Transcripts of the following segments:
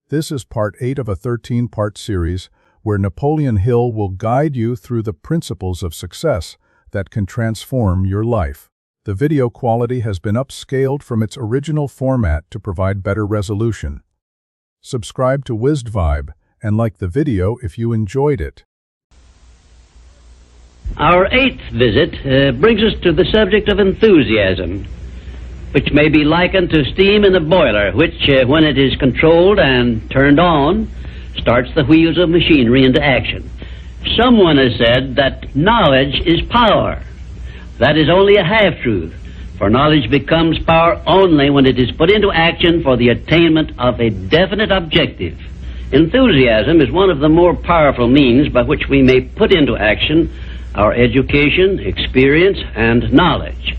This is part 8 of a 13-part series where Napoleon Hill will guide you through the principles of success that can transform your life. The video quality has been upscaled from its original format to provide better resolution. Subscribe to WizardVibe and like the video if you enjoyed it. Our 8th visit brings us to the subject of enthusiasm, which may be likened to steam in a boiler, which, when it is controlled and turned on, starts the wheels of machinery into action. Someone has said that knowledge is power. That is only a half-truth, for knowledge becomes power only when it is put into action for the attainment of a definite objective. Enthusiasm is one of the more powerful means by which we may put into action our education, experience, and knowledge.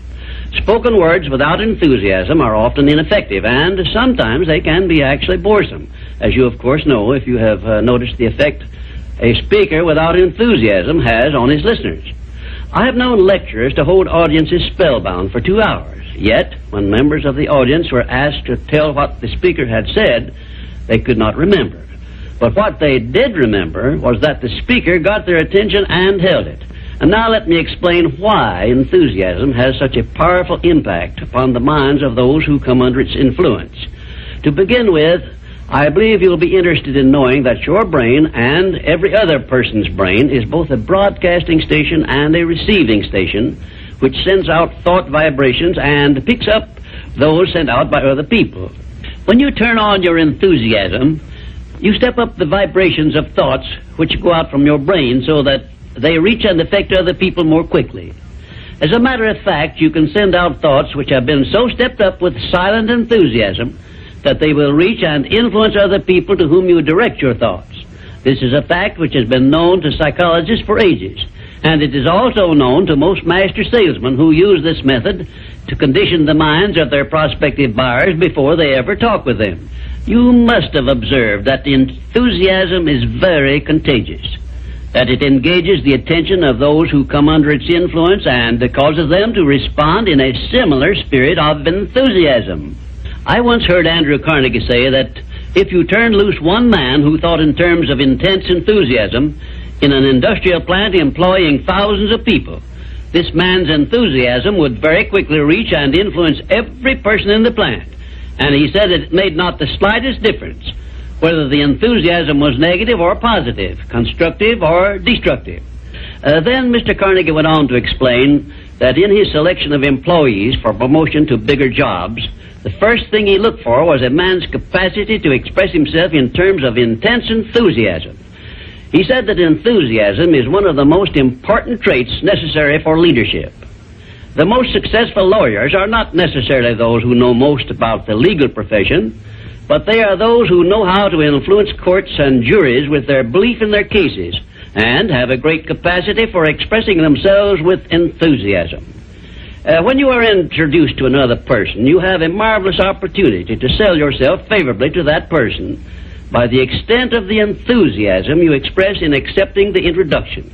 Spoken words without enthusiasm are often ineffective, and sometimes they can be actually boresome, as you of course know if you have noticed the effect a speaker without enthusiasm has on his listeners. I have known lecturers to hold audiences spellbound for 2 hours, yet when members of the audience were asked to tell what the speaker had said, they could not remember. But what they did remember was that the speaker got their attention and held it. And now let me explain why enthusiasm has such a powerful impact upon the minds of those who come under its influence. To begin with, I believe you'll be interested in knowing that your brain and every other person's brain is both a broadcasting station and a receiving station, which sends out thought vibrations and picks up those sent out by other people. When you turn on your enthusiasm, you step up the vibrations of thoughts which go out from your brain so that they reach and affect other people more quickly. As a matter of fact, you can send out thoughts which have been so stepped up with silent enthusiasm that they will reach and influence other people to whom you direct your thoughts. This is a fact which has been known to psychologists for ages, and it is also known to most master salesmen who use this method to condition the minds of their prospective buyers before they ever talk with them. You must have observed that enthusiasm is very contagious, that it engages the attention of those who come under its influence and causes them to respond in a similar spirit of enthusiasm. I once heard Andrew Carnegie say that if you turned loose one man who thought in terms of intense enthusiasm in an industrial plant employing thousands of people, this man's enthusiasm would very quickly reach and influence every person in the plant. And he said it made not the slightest difference whether the enthusiasm was negative or positive, constructive or destructive. Then Mr. Carnegie went on to explain that in his selection of employees for promotion to bigger jobs, the first thing he looked for was a man's capacity to express himself in terms of intense enthusiasm. He said that enthusiasm is one of the most important traits necessary for leadership. The most successful lawyers are not necessarily those who know most about the legal profession, but they are those who know how to influence courts and juries with their belief in their cases and have a great capacity for expressing themselves with enthusiasm. When you are introduced to another person, you have a marvelous opportunity to sell yourself favorably to that person by the extent of the enthusiasm you express in accepting the introduction.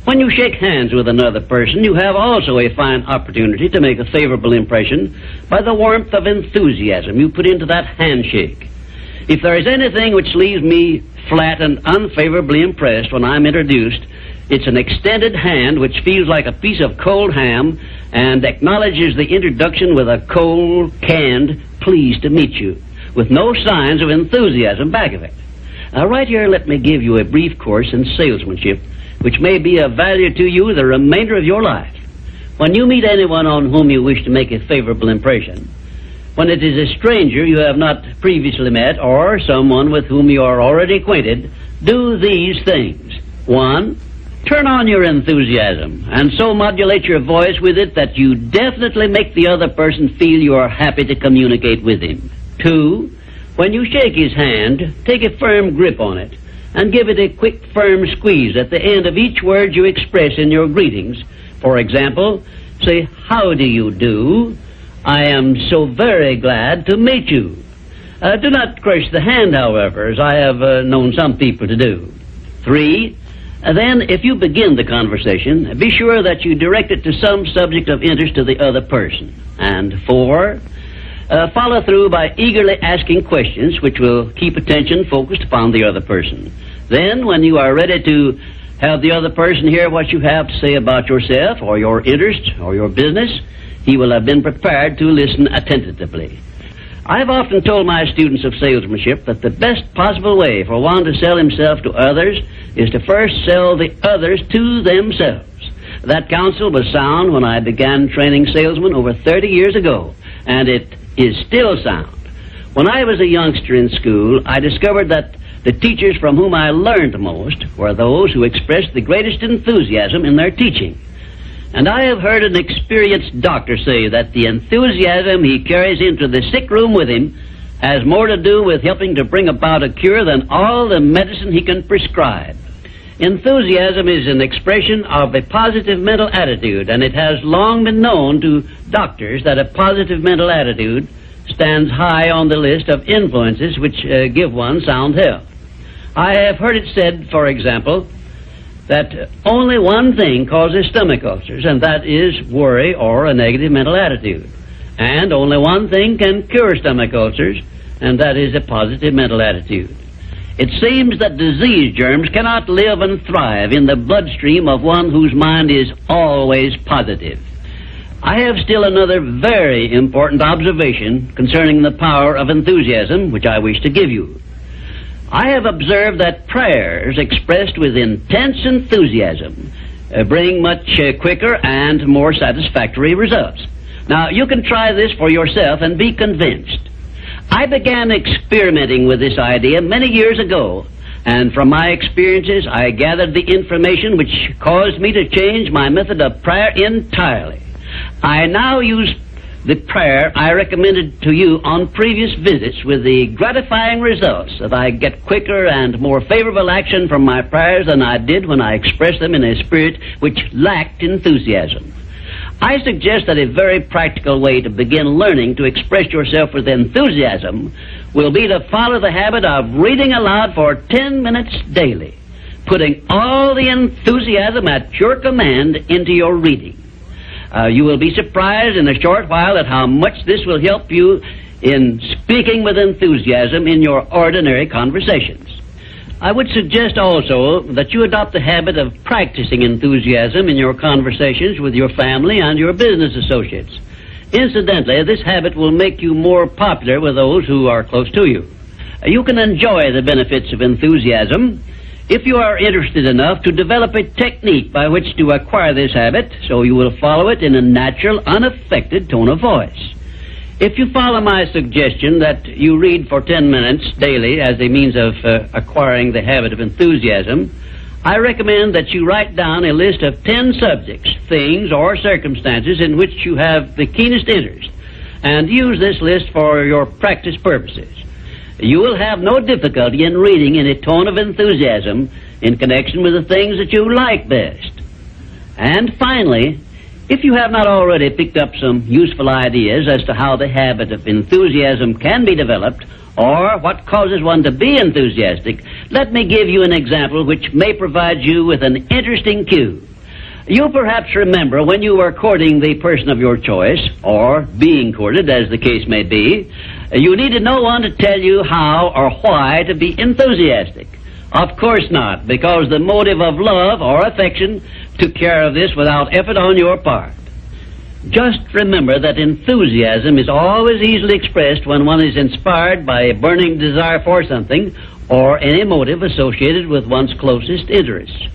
When you shake hands with another person, you have also a fine opportunity to make a favorable impression by the warmth of enthusiasm you put into that handshake. If there is anything which leaves me flat and unfavorably impressed when I'm introduced, it's an extended hand which feels like a piece of cold ham and acknowledges the introduction with a cold, canned, pleased to meet you, with no signs of enthusiasm back of it. Now, right here, let me give you a brief course in salesmanship, which may be of value to you the remainder of your life. When you meet anyone on whom you wish to make a favorable impression, when it is a stranger you have not previously met or someone with whom you are already acquainted, do these things. 1, turn on your enthusiasm and so modulate your voice with it that you definitely make the other person feel you are happy to communicate with him. 2, when you shake his hand, take a firm grip on it and give it a quick, firm squeeze at the end of each word you express in your greetings. For example, say, "How do you do? I am so very glad to meet you." Do not crush the hand, however, as I have known some people to do. 3, then, if you begin the conversation, be sure that you direct it to some subject of interest to the other person. And 4, Follow through by eagerly asking questions which will keep attention focused upon the other person. Then, when you are ready to have the other person hear what you have to say about yourself or your interest or your business, he will have been prepared to listen attentively. I've often told my students of salesmanship that the best possible way for one to sell himself to others is to first sell the others to themselves. That counsel was sound when I began training salesmen over 30 years ago, and it is still sound. When I was a youngster in school, I discovered that the teachers from whom I learned most were those who expressed the greatest enthusiasm in their teaching. And I have heard an experienced doctor say that the enthusiasm he carries into the sick room with him has more to do with helping to bring about a cure than all the medicine he can prescribe. Enthusiasm is an expression of a positive mental attitude, and it has long been known to doctors that a positive mental attitude stands high on the list of influences which give one sound health. I have heard it said, for example, that only one thing causes stomach ulcers, and that is worry or a negative mental attitude. And only one thing can cure stomach ulcers, and that is a positive mental attitude. It seems that disease germs cannot live and thrive in the bloodstream of one whose mind is always positive. I have still another very important observation concerning the power of enthusiasm, which I wish to give you. I have observed that prayers expressed with intense enthusiasm bring much quicker and more satisfactory results. Now, you can try this for yourself and be convinced. I began experimenting with this idea many years ago, and from my experiences I gathered the information which caused me to change my method of prayer entirely. I now use the prayer I recommended to you on previous visits, with the gratifying results that I get quicker and more favorable action from my prayers than I did when I expressed them in a spirit which lacked enthusiasm. I suggest that a very practical way to begin learning to express yourself with enthusiasm will be to follow the habit of reading aloud for 10 minutes daily, putting all the enthusiasm at your command into your reading. You will be surprised in a short while at how much this will help you in speaking with enthusiasm in your ordinary conversations. I would suggest also that you adopt the habit of practicing enthusiasm in your conversations with your family and your business associates. Incidentally, this habit will make you more popular with those who are close to you. You can enjoy the benefits of enthusiasm if you are interested enough to develop a technique by which to acquire this habit, so you will follow it in a natural, unaffected tone of voice. If you follow my suggestion that you read for 10 minutes daily as a means of acquiring the habit of enthusiasm, I recommend that you write down a list of 10 subjects, things, or circumstances in which you have the keenest interest, and use this list for your practice purposes. You will have no difficulty in reading in a tone of enthusiasm in connection with the things that you like best. And finally, if you have not already picked up some useful ideas as to how the habit of enthusiasm can be developed, or what causes one to be enthusiastic, let me give you an example which may provide you with an interesting cue. You perhaps remember when you were courting the person of your choice, or being courted, as the case may be, you needed no one to tell you how or why to be enthusiastic. Of course not, because the motive of love or affection took care of this without effort on your part. Just remember that enthusiasm is always easily expressed when one is inspired by a burning desire for something or any motive associated with one's closest interests.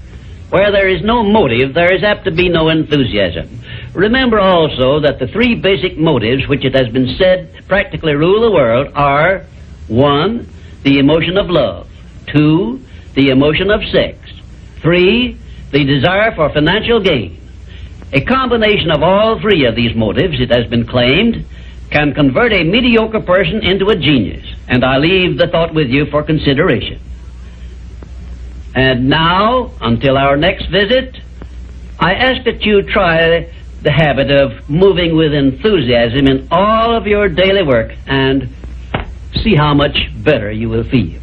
Where there is no motive, there is apt to be no enthusiasm. Remember also that the three basic motives which it has been said practically rule the world are: 1, the emotion of love; 2, the emotion of sex; 3, the desire for financial gain. A combination of all three of these motives, it has been claimed, can convert a mediocre person into a genius, and I leave the thought with you for consideration. And now, until our next visit, I ask that you try the habit of moving with enthusiasm in all of your daily work and see how much better you will feel.